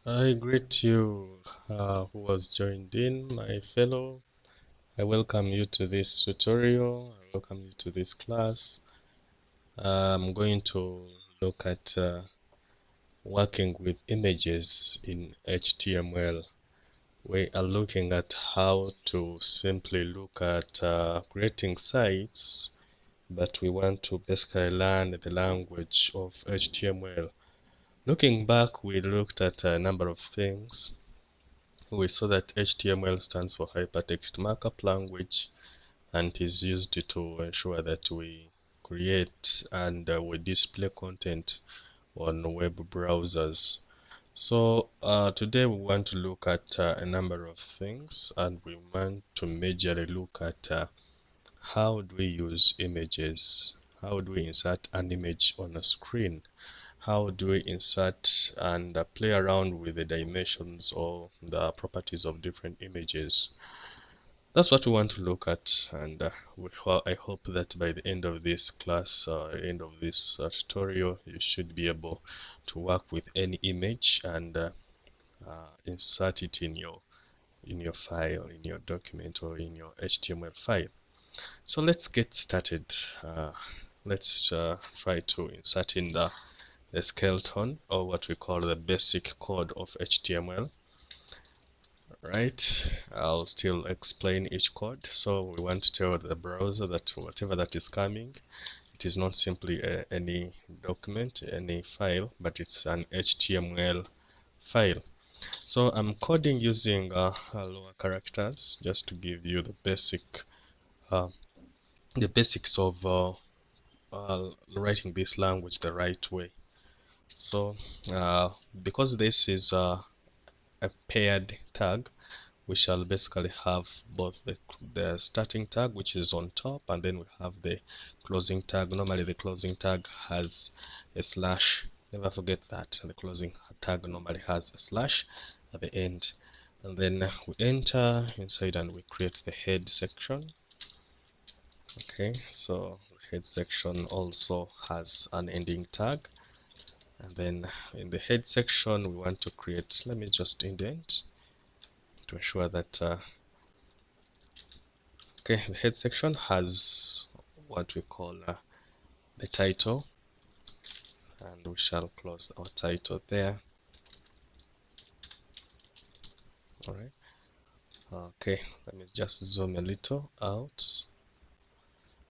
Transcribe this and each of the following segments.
I greet you who has joined in, my fellow. I welcome you to this tutorial. I welcome you to this class. I'm going to look at working with images in HTML. We are looking at how to simply look at creating sites, but we want to basically learn the language of HTML. Looking back, we looked at a number of things. We saw that HTML stands for Hypertext Markup Language and is used to ensure that we create and we display content on web browsers. So today we want to look at a number of things, and we want to majorly look at how do we use images, how do we insert an image on a screen, how do we insert and play around with the dimensions or the properties of different images. That's what we want to look at, and I hope that by the end of this class, end of this tutorial, you should be able to work with any image and insert it in your file, in your document, or in your HTML file. So let's get started. Let's try to insert in the skeleton, or what we call the basic code of HTML. Right, I'll still explain each code. So we want to tell the browser that whatever that is coming, it is not simply any document, any file, but it's an HTML file. So I'm coding using lower characters just to give you the basics of writing this language the right way. So because this is a paired tag, we shall basically have both the starting tag, which is on top, and then we have the closing tag. Normally the closing tag has a slash. Never forget that the closing tag normally has a slash at the end. And then we enter inside and we create the head section. Okay, so the head section also has an ending tag. And then in the head section we want to create, let me just indent to ensure that okay, the head section has what we call the title, and we shall close our title there. Alright, okay, let me just zoom a little out,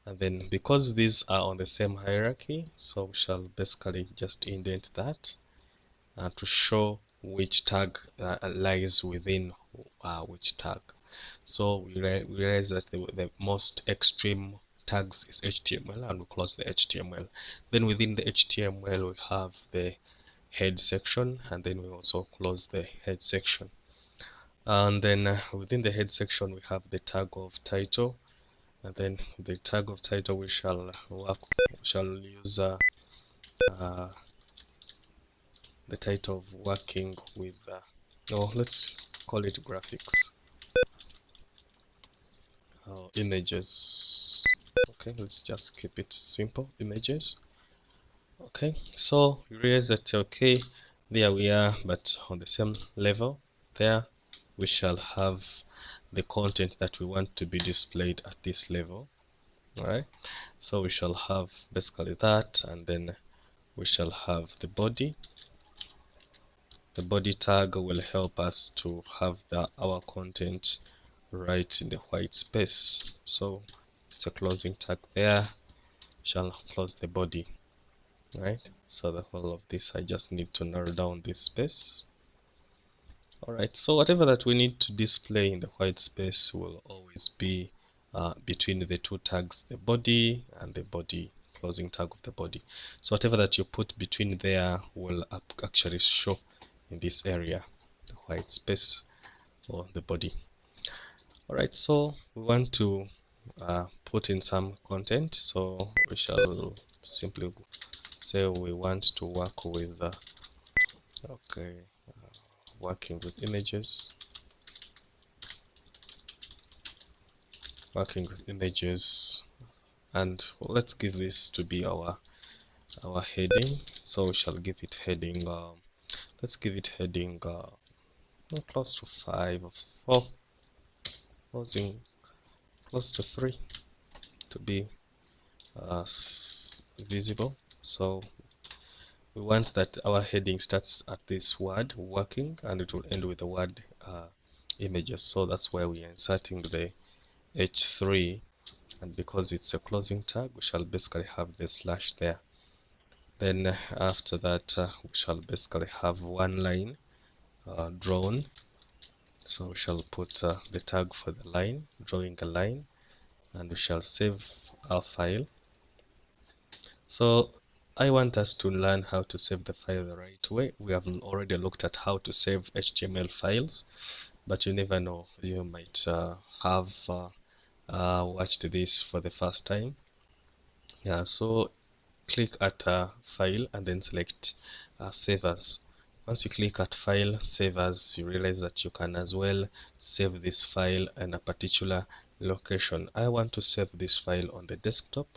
and then because these are on the same hierarchy, so we shall basically just indent that to show which tag lies within which tag. So we realize that the most extreme tags is HTML, and we close the HTML. Then within the HTML we have the head section, and then we also close the head section. And then within the head section we have the tag of title, and then the tag of title we shall use the title of working with let's call it graphics, images. Okay, let's just keep it simple, images. Okay, so you realize that okay, there we are, but on the same level there we shall have the content that we want to be displayed at this level. Alright, so we shall have basically that, and then we shall have the body. The body tag will help us to have our content right in the white space. So it's a closing tag there, shall close the body. Right, so the whole of this, I just need to narrow down this space. Alright, so whatever that we need to display in the white space will always be between the two tags, the body and the body, closing tag of the body. So whatever that you put between there will actually show in this area, the white space or the body. Alright, so we want to put in some content, so we shall simply say we want to work with working with images, and let's give this to be our heading. So we shall give it heading Let's give it heading close to 5 or 4, closing close to 3 to be visible. So we want that our heading starts at this word working and it will end with the word images. So that's why we are inserting the h3, and because it's a closing tag, we shall basically have the slash there. Then after that, we shall basically have one line drawn. So we shall put the tag for the line, drawing a line, and we shall save our file. So I want us to learn how to save the file the right way. We have already looked at how to save HTML files, but you never know, you might have watched this for the first time. Yeah, so click at file and then select save as. Once you click at file save as, you realize that you can as well save this file in a particular location. I want to save this file on the desktop,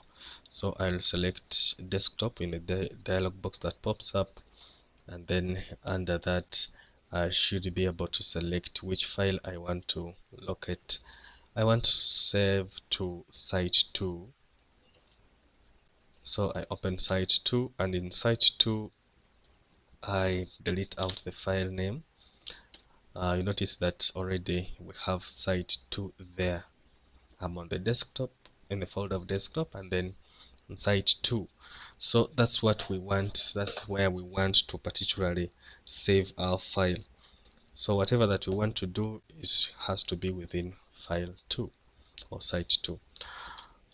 so I'll select desktop in the dialog box that pops up, and then under that I should be able to select which file I want to locate. I want to save to site 2. So I open site 2, and in site 2 I delete out the file name. You notice that already we have site 2 there. I'm on the desktop, in the folder of desktop, and then on site 2. So that's what we want, that's where we want to particularly save our file. So whatever that we want to do has to be within file 2 or site 2.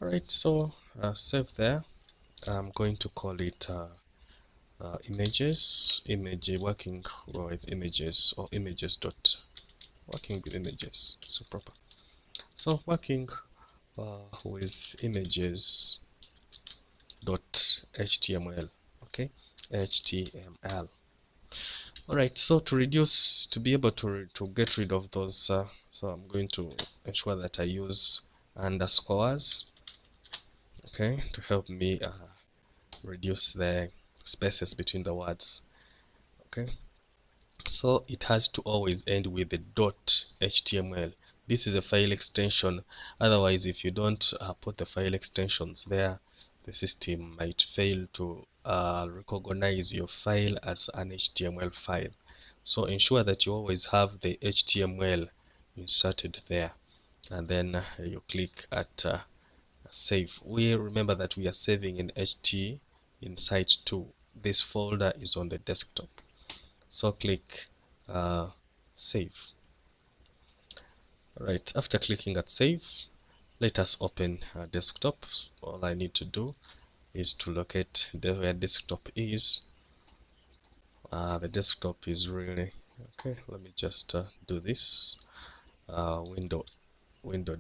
Alright, so save there. I'm going to call it images, working with images, or images dot working with images. So proper. So working with images dot html. Okay, html. All right. So to be able to get rid of those, so I'm going to ensure that I use underscores. Okay, to help me reduce the spaces between the words. Okay, so it has to always end with the .html. This is a file extension. Otherwise, if you don't put the file extensions there, the system might fail to recognize your file as an HTML file. So ensure that you always have the HTML inserted there, and then you click at save. We remember that we are saving in HT in site 2. This folder is on the desktop. So click save. Alright, after clicking at save, let us open desktop. All I need to do is to locate where desktop is. The desktop is really okay. Let me just do this window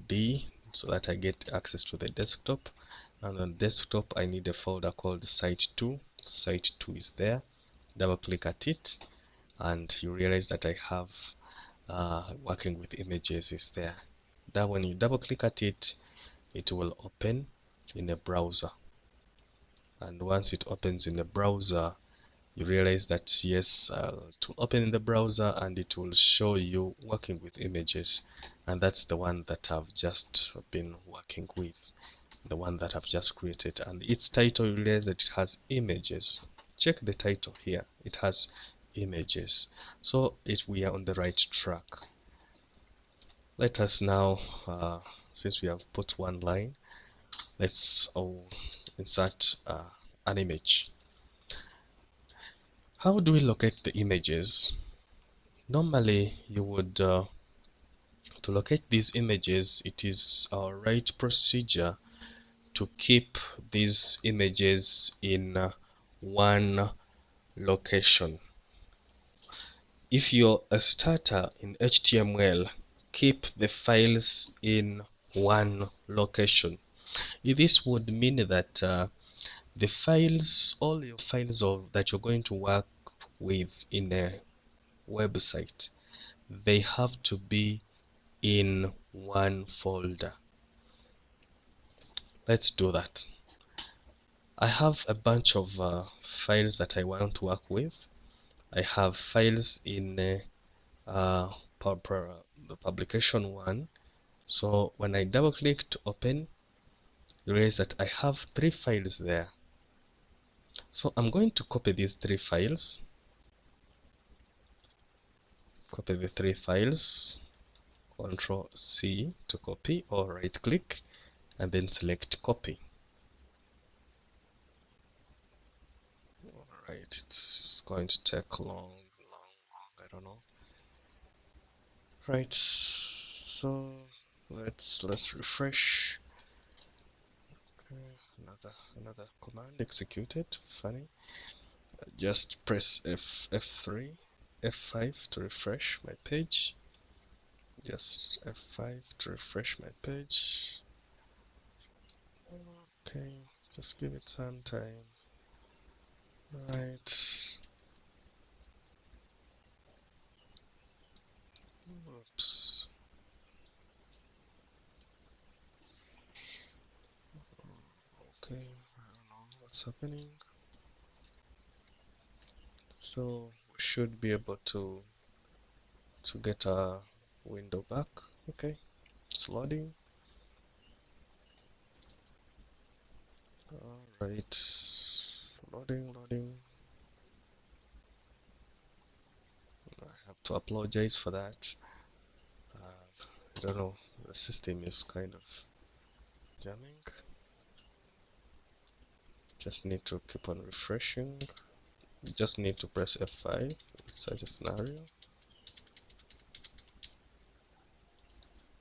D, so that I get access to the desktop. And on desktop I need a folder called site 2. Site 2 is there. Double click at it, and you realize that I have working with images is there. That when you double click at it, it will open in a browser, and once it opens in a browser, you realize that yes, to open in the browser, and it will show you working with images, and that's the one that I've just been working with, the one that I've just created. And its title, you realize that it has images. Check the title here, it has images. So we are on the right track. Let us now, since we have put one line, let's insert an image. How do we locate the images? Normally you would to locate these images, it is our right procedure to keep these images in one location. If you're a starter in HTML, keep the files in one location. This would mean that the files, all your files that you're going to work with in a website, they have to be in one folder. Let's do that. I have a bunch of files that I want to work with. I have files in the publication one. So when I double click to open, you realize that I have 3 files there. So I'm going to copy these 3 files. Copy the 3 files. Control C to copy, or right click and then select copy. Alright, it's going to take long, I don't know. Right, so let's refresh. Okay, another command executed. Funny. Just press F3, F5 to refresh my page. Just F5 to refresh my page. Okay, just give it some time. Right. Oops. Okay, I don't know what's happening. So we should be able to get a window back. Okay, it's loading. Alright, loading. I have to apologize for that. I don't know, the system is kind of jamming. Just need to keep on refreshing. You just need to press F5 in such a scenario.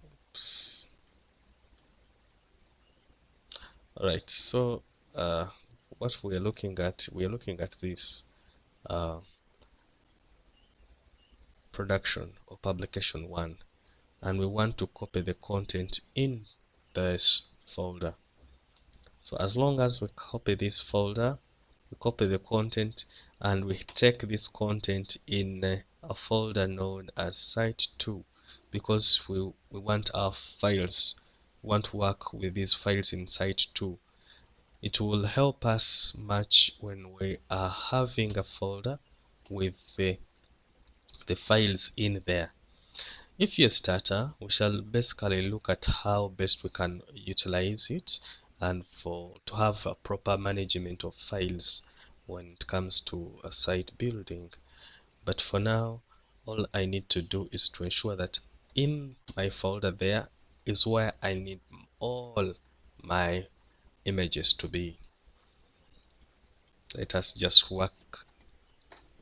Oops. Alright, so what we are looking at, this uh, production or publication one, and we want to copy the content in this folder. So as long as we copy this folder, we copy the content, and we take this content in a folder known as site 2, because we want our files, we want to work with these files in site 2. It will help us much when we are having a folder with the files in there. If you're a starter, we shall basically look at how best we can utilize it, and to have a proper management of files when it comes to a site building. But for now, all I need to do is to ensure that in my folder there is where I need all my images to be. Let us just work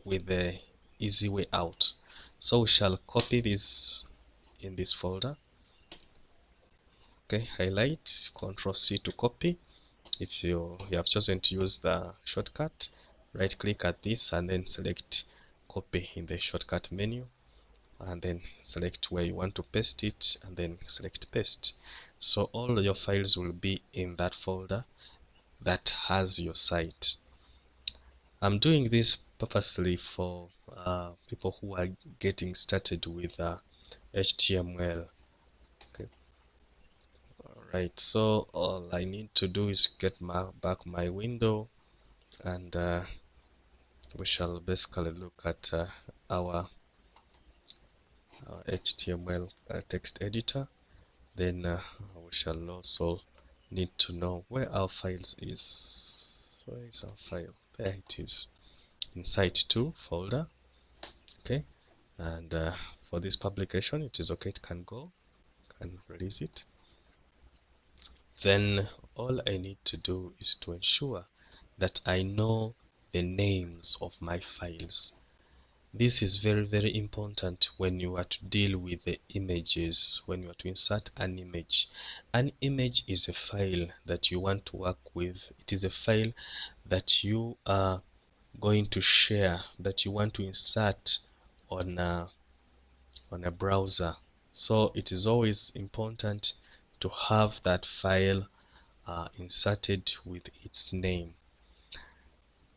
with the easy way out. So we shall copy this in this folder. Okay, highlight, Control C to copy. If you have chosen to use the shortcut, right click at this and then select copy in the shortcut menu, and then select where you want to paste it and then select paste. So all your files will be in that folder that has your site. I'm doing this purposely for people who are getting started with HTML. Okay. Alright, so all I need to do is get back my window, and we shall basically look at our HTML text editor. Then we shall also need to know where our files is. Where is our file? There it is, in site 2 folder. Okay, and for this publication it is okay, it can go, can release it. Then all I need to do is to ensure that I know the names of my files. This is very important when you are to deal with the images, when you are to insert an image. An image is a file that you want to work with. It is a file that you are going to share, that you want to insert on a browser. So it is always important to have that file inserted with its name.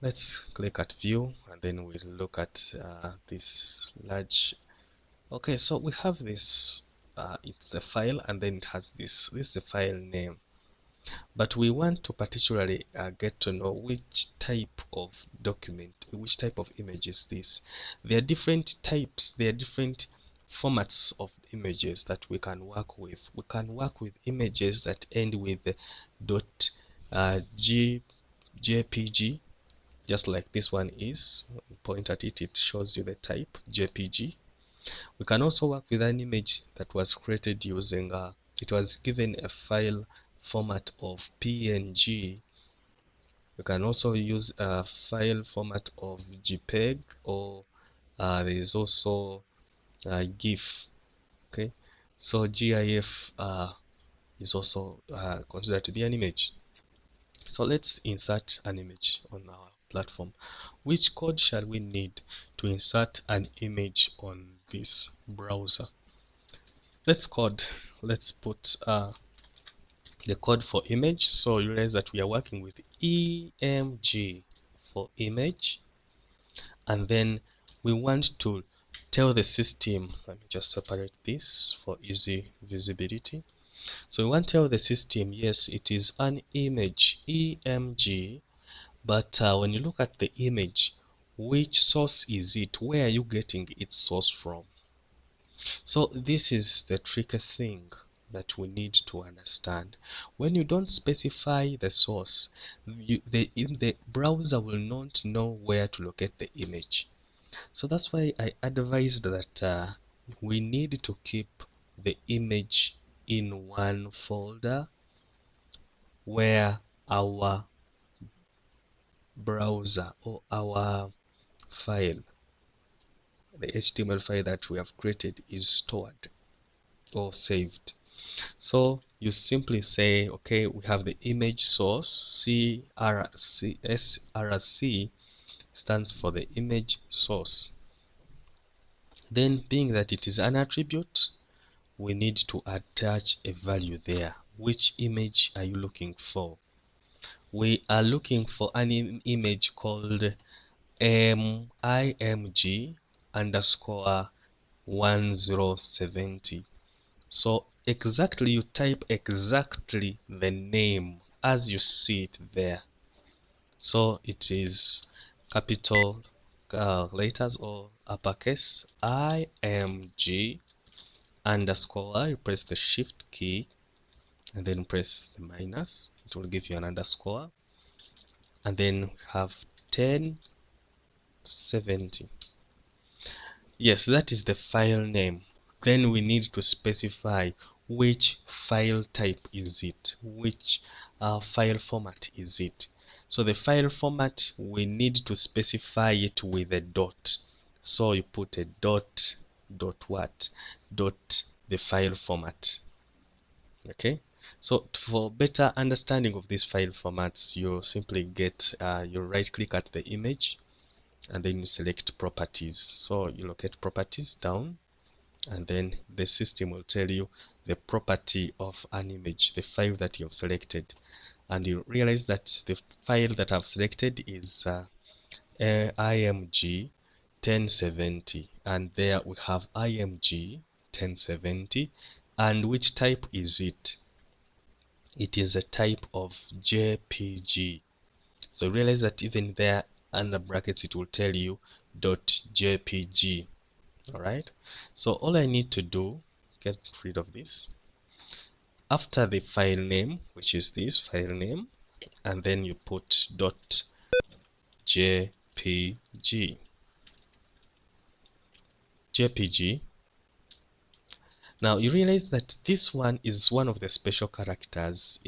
Let's click at view, and then we'll look at this large. Okay, so we have this, it's the file, and then it has this is the file name. but we want to particularly get to know which type of document, which type of image is this. There are different types, there are different formats of images that we can work with. We can work with images that end with .jpg, just like this one is. When you point at it, it shows you the type JPG. We can also work with an image that was created using it was given a file format of PNG. You can also use a file format of JPEG, or there is also GIF. Okay, so GIF is also considered to be an image. So let's insert an image on our platform. Which code shall we need to insert an image on this browser? Let's put the code for image. So you realize that we are working with EMG for image, and then we want to tell the system, let me just separate this for easy visibility. So we want to tell the system, yes, it is an image EMG, but when you look at the image, which source is it? Where are you getting its source from? So this is the tricky thing that we need to understand. When you don't specify the source, the browser will not know where to locate the image. So that's why I advised that we need to keep the image in one folder where our browser or our file, the HTML file that we have created, is stored or saved. So you simply say, okay, we have the image source, src stands for the image source. Then, being that it is an attribute, we need to attach a value there. Which image are you looking for? We are looking for an image called img underscore 1070. So exactly, you type exactly the name as you see it there. So it is capital letters or uppercase img underscore. You press the shift key and then press the minus. It will give you an underscore, and then have 1070. Yes, that is the file name. Then we need to specify which file type is it, which file format is it. So the file format, we need to specify it with a dot. So you put a dot, what? Dot the file format. Okay. So for better understanding of these file formats, you simply you right click at the image, and then you select properties. So you locate properties down, and then the system will tell you the property of an image, the file that you have selected. And you realize that the file that I've selected is img 1070, and there we have img 1070. And which type is it? It is a type of JPG. So realize that even there under brackets it will tell you .jpg. Alright, so all I need to do, get rid of this, after the file name, which is this file name, and then you put .jpg. Now you realize that this one is one of the special characters,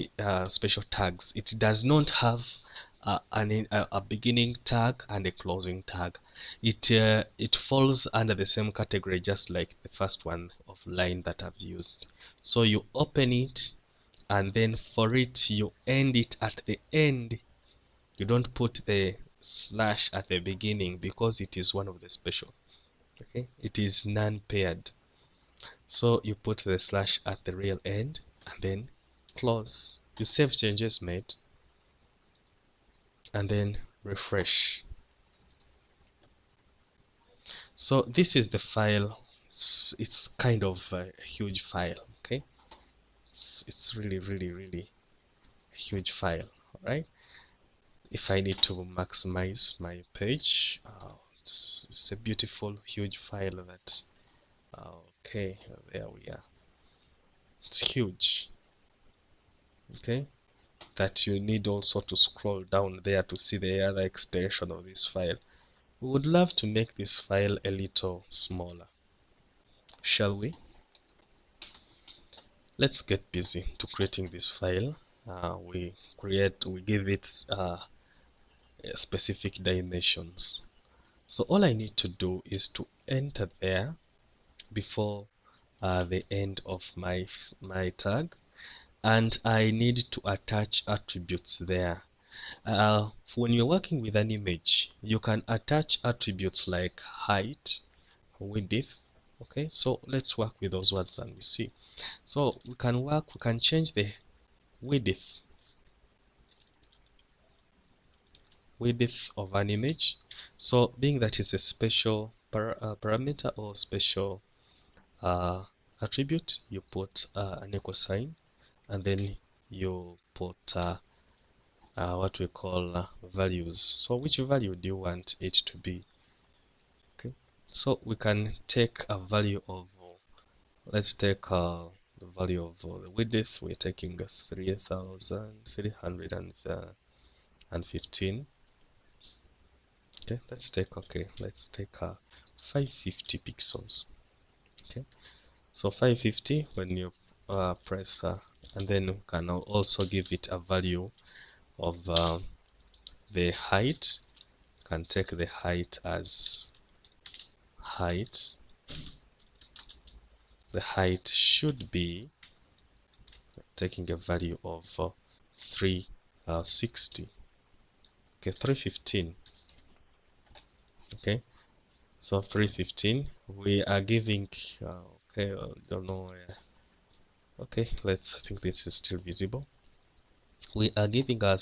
special tags. It does not have a beginning tag and a closing tag. It falls under the same category, just like the first one of line that I've used. So you open it, and then for it you end it at the end. You don't put the slash at the beginning because it is one of the special. Okay, it is non-paired. So you put the slash at the real end, and then close. You save changes made, and then refresh. So this is the file. It's kind of a huge file. Okay, it's really huge file. All right. If I need to maximize my page, it's a beautiful huge file that. Okay, there we are. It's huge. Okay, that you need also to scroll down there to see the other extension of this file. We would love to make this file a little smaller. Shall we? Let's get busy to creating this file. We give it specific dimensions. So all I need to do is to enter there before the end of my tag, and I need to attach attributes there. When you're working with an image, you can attach attributes like height, width. Okay, so let's work with those words and we see. So we can change the width of an image. So being that is a special parameter or special attribute, you put an equal sign, and then you put what we call values. So which value do you want it to be? Okay, so we can take a value of, let's take the value of the width. We're taking 3,315. Okay, let's take 550 pixels. Okay, so 550 when you press and then you can also give it a value of the height. You can take the height as height. The height should be taking a value of 360. Okay, 315. Okay, so 315. We are giving okay, don't know where. Okay, I think this is still visible. We are giving our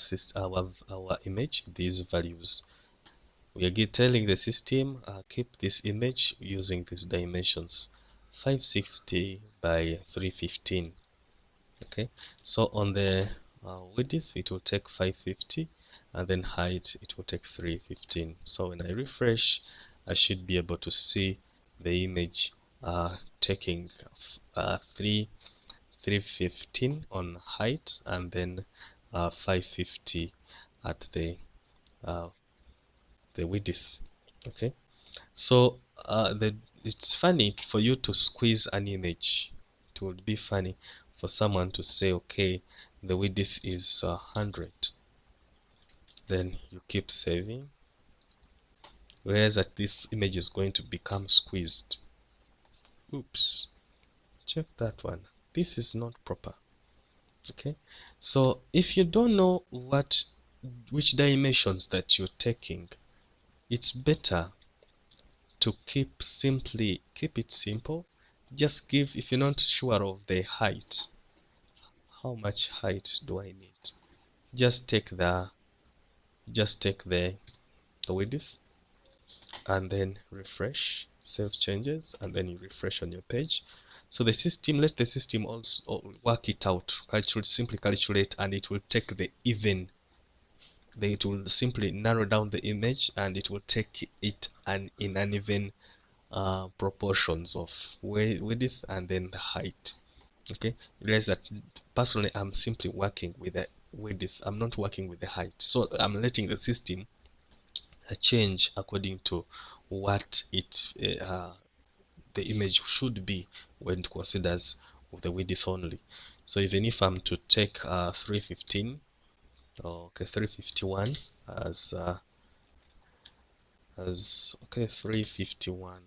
image these values. We are telling the system keep this image using these dimensions, 560 by 315. Okay, so on the width it will take 550, and then height it will take 315. So when I refresh, I should be able to see the image taking 315 on height, and then 550 at the width. Okay, so it's funny for you to squeeze an image. It would be funny for someone to say, okay, the width is 100. Then you keep saving, whereas that this image is going to become squeezed. Oops, check that one. This is not proper. Okay, so if you don't know which dimensions that you're taking, it's better to keep it simple. Just give, if you're not sure of the height, how much height do I need, just take the width, and then refresh, save changes, and then you refresh on your page. So the system, let the system also work it out, simply calculate, and it will take the even. It will simply narrow down the image, and it will take it in uneven proportions of width and then the height. Okay, realize that personally I'm simply working with the width, I'm not working with the height, so I'm letting the system change according to what the image should be when it considers with the width only. So even if I'm to take 315, okay, 351 as okay, 351,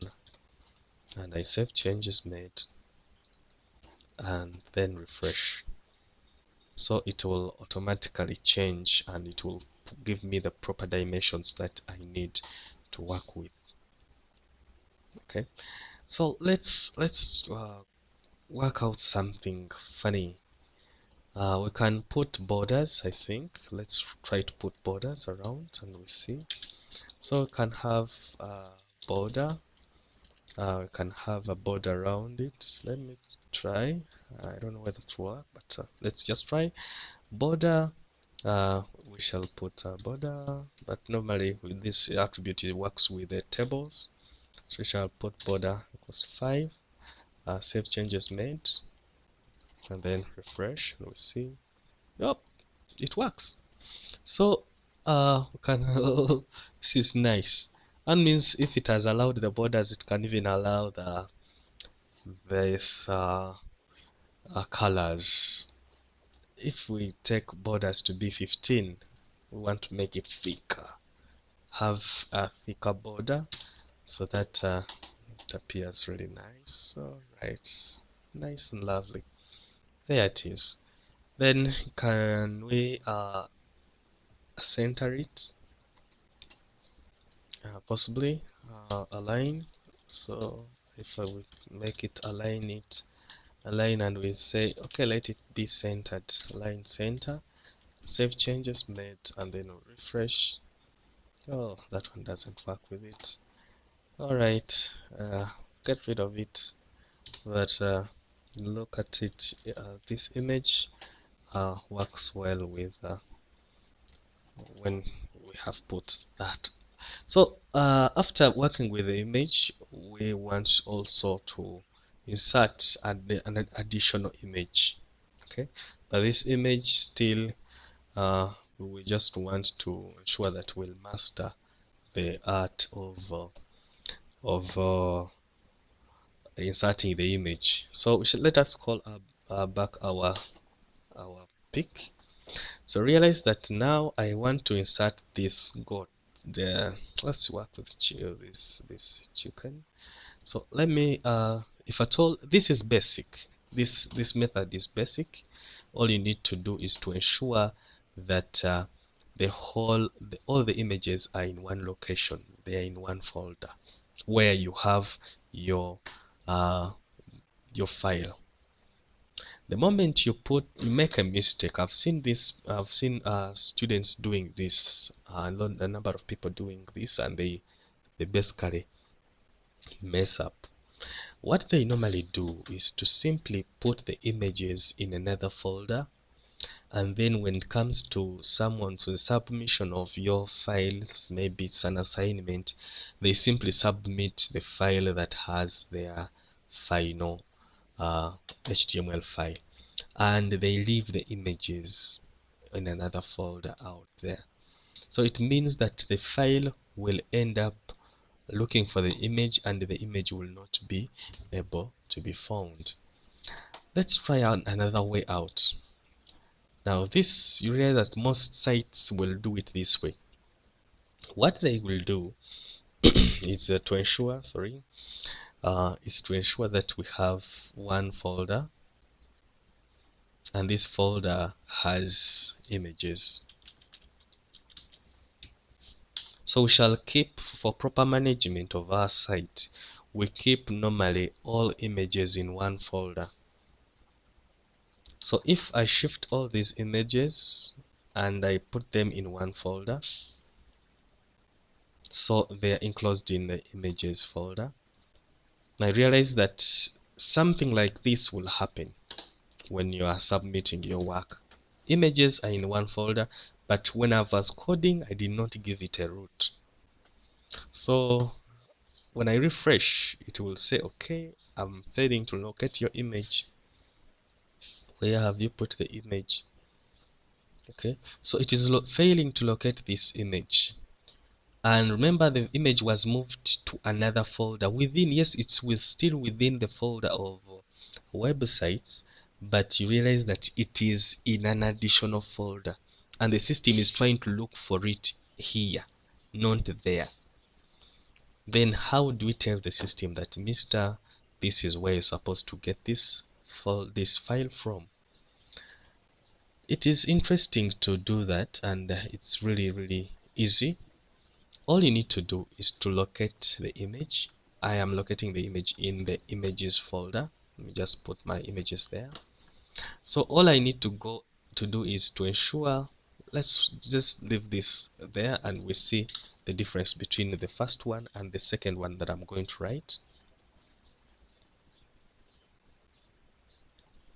and I save changes made and then refresh, so it will automatically change and it will give me the proper dimensions that I need to work with. Okay, so let's work out something funny. We can put borders, I think. Let's try to put borders around and we see. So we can have a border. We can have a border around it. Let me try. I don't know whether it will work, but let's just try. Border, we shall put a border, but normally with this attribute it works with the tables. So we shall put border equals 5. Save changes made, and then refresh, and we'll see. Yup, it works. So we can this is nice. And means if it has allowed the borders, it can even allow the this colors. If we take borders to be 15, we want to make it thicker, have a thicker border, so that it appears really nice. All right, nice and lovely. There it is. Then can we center it? Possibly align. So if I would make it align, and we say okay, let it be centered, align center, save changes made, and then refresh. Oh, that one doesn't work with it. All right, get rid of it. But look at it. This image works well with when we have put that. So after working with the image, we want also to insert an additional image. Okay, but this image still we just want to ensure that we'll master the art of inserting the image. So let us call back our pic. So realize that now I want to insert this goat. Let's work with this chicken. So let me if at all this is basic, this method is basic. All you need to do is to ensure that all the images are in one location, they are in one folder where you have your uh, your file. The moment you make a mistake, I've seen students doing this, a number of people doing this, and they basically mess up. What they normally do is to simply put the images in another folder, and then when it comes to the submission of your files, maybe it's an assignment, they simply submit the file that has their final HTML file, and they leave the images in another folder out there. So it means that the file will end up looking for the image, and the image will not be able to be found. Let's try out another way out. Now this, you realize that most sites will do it this way. What they will do is to ensure that we have one folder, and this folder has images. So we shall keep, for proper management of our site, we keep normally all images in one folder. So if I shift all these images and I put them in one folder, so they are enclosed in the images folder, I realize that something like this will happen when you are submitting your work. Images are in one folder, but when I was coding, I did not give it a root. So when I refresh, it will say, okay, I'm failing to locate your image. Where have you put the image? Okay, so it is failing to locate this image. And remember, the image was moved to another folder within, yes, it's still within the folder of websites, but you realize that it is in an additional folder, and the system is trying to look for it here, not there. Then how do we tell the system that Mr. This is where you're supposed to get this file from? It is interesting to do that, and it's really easy. All you need to do is to locate the image. I am locating the image in the images folder. Let me just put my images there. So all I need to do is to ensure, let's just leave this there, and we see the difference between the first one and the second one that I'm going to write.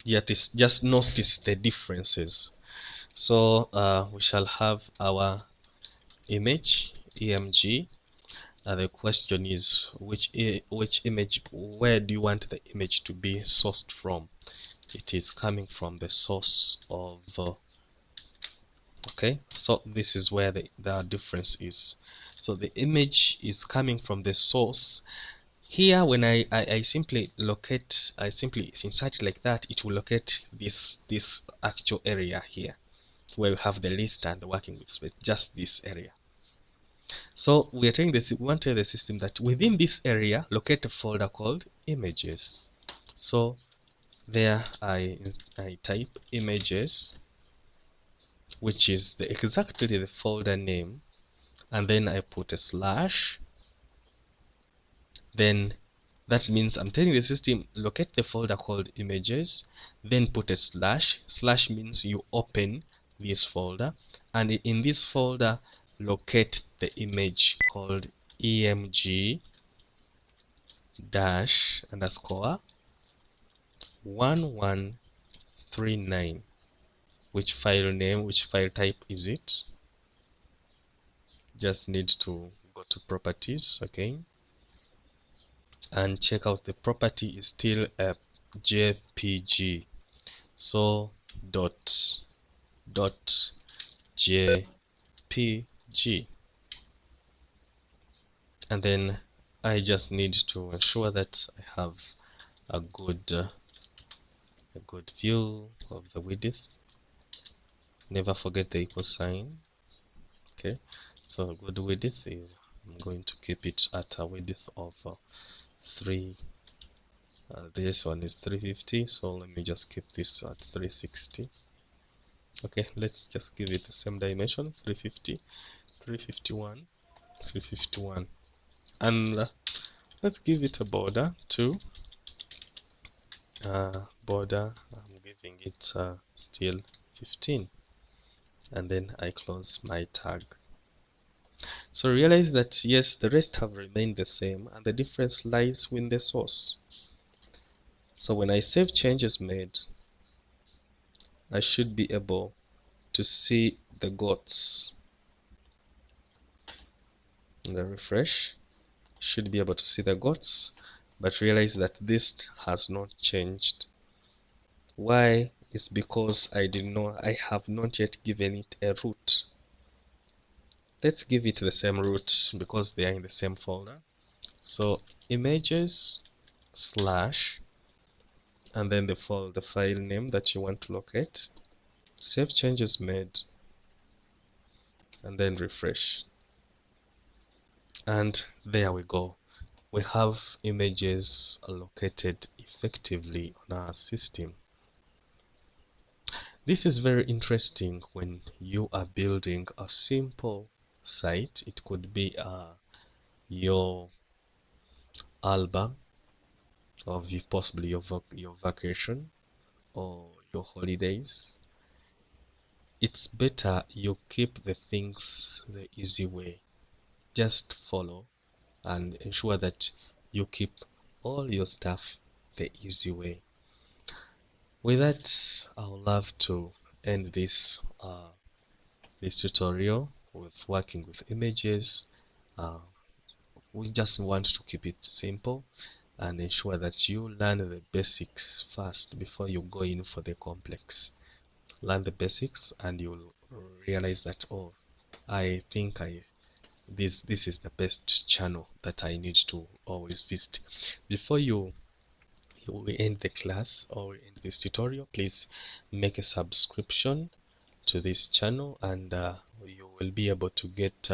Yet it's just notice the differences. So we shall have our image emg. The question is which image, where do you want the image to be sourced from? It is coming from the source of okay, so this is where the difference is. So the image is coming from the source. Here when I simply locate, I simply insert it like that, it will locate this actual area here where we have the list and the working with space, just this area. So we are telling this, we want to tell the system that within this area locate a folder called images. So there I type images, which is exactly the folder name, and then I put a slash. Then that means I'm telling the system locate the folder called images, then put a slash. Slash means you open this folder, and in this folder locate the image called emg dash underscore 1139. Which file name, which file type is it? Just need to go to properties again and check out the property is still a jpg. So dot jpg, and then I just need to ensure that I have a good view of the width. Never forget the equal sign. Okay, so good width is, I'm going to keep it at a width of 3. This one is 350, so let me just keep this at 360. Okay, let's just give it the same dimension, 350, 351, 351, and let's give it a border too. Border, I'm giving it still 15, and then I close my tag. So realize that yes, the rest have remained the same, and the difference lies with the source. So when I save changes made, I should be able to see the goats. And I refresh, should be able to see the goats, but realize that this has not changed. Why? Is because I have not yet given it a root. Let's give it the same root because they are in the same folder. So images slash, and then the file name that you want to locate, save changes made, and then refresh. And there we go. We have images located effectively on our system. This is very interesting when you are building a simple site. It could be your album of possibly your vacation or your holidays. It's better you keep the things the easy way. Just follow and ensure that you keep all your stuff the easy way. With that, I would love to end this tutorial with working with images. We just want to keep it simple and ensure that you learn the basics first before you go in for the complex. Learn the basics and you'll realize that, oh, I think this is the best channel that I need to always visit. Before we end the class or end this tutorial, please make a subscription to this channel, and you will be able to get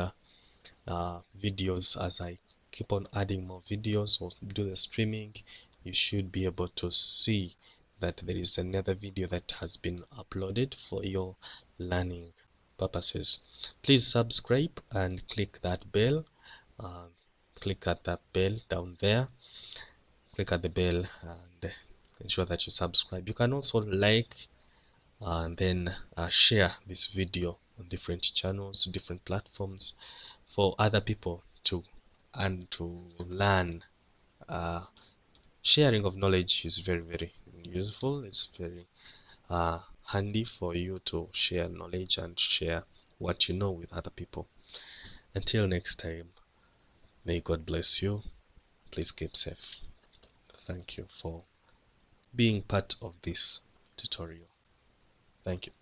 videos as I keep on adding more videos or do the streaming. You should be able to see that there is another video that has been uploaded for your learning purposes. Please subscribe and click that bell. uh, Click at that bell down there. Click at the bell and ensure that you subscribe. You can also like and then share this video on different channels, different platforms for other people to learn. Sharing of knowledge is very useful. It's very handy for you to share knowledge and share what you know with other people. Until next time, may God bless you. Please keep safe. Thank you for being part of this tutorial. Thank you.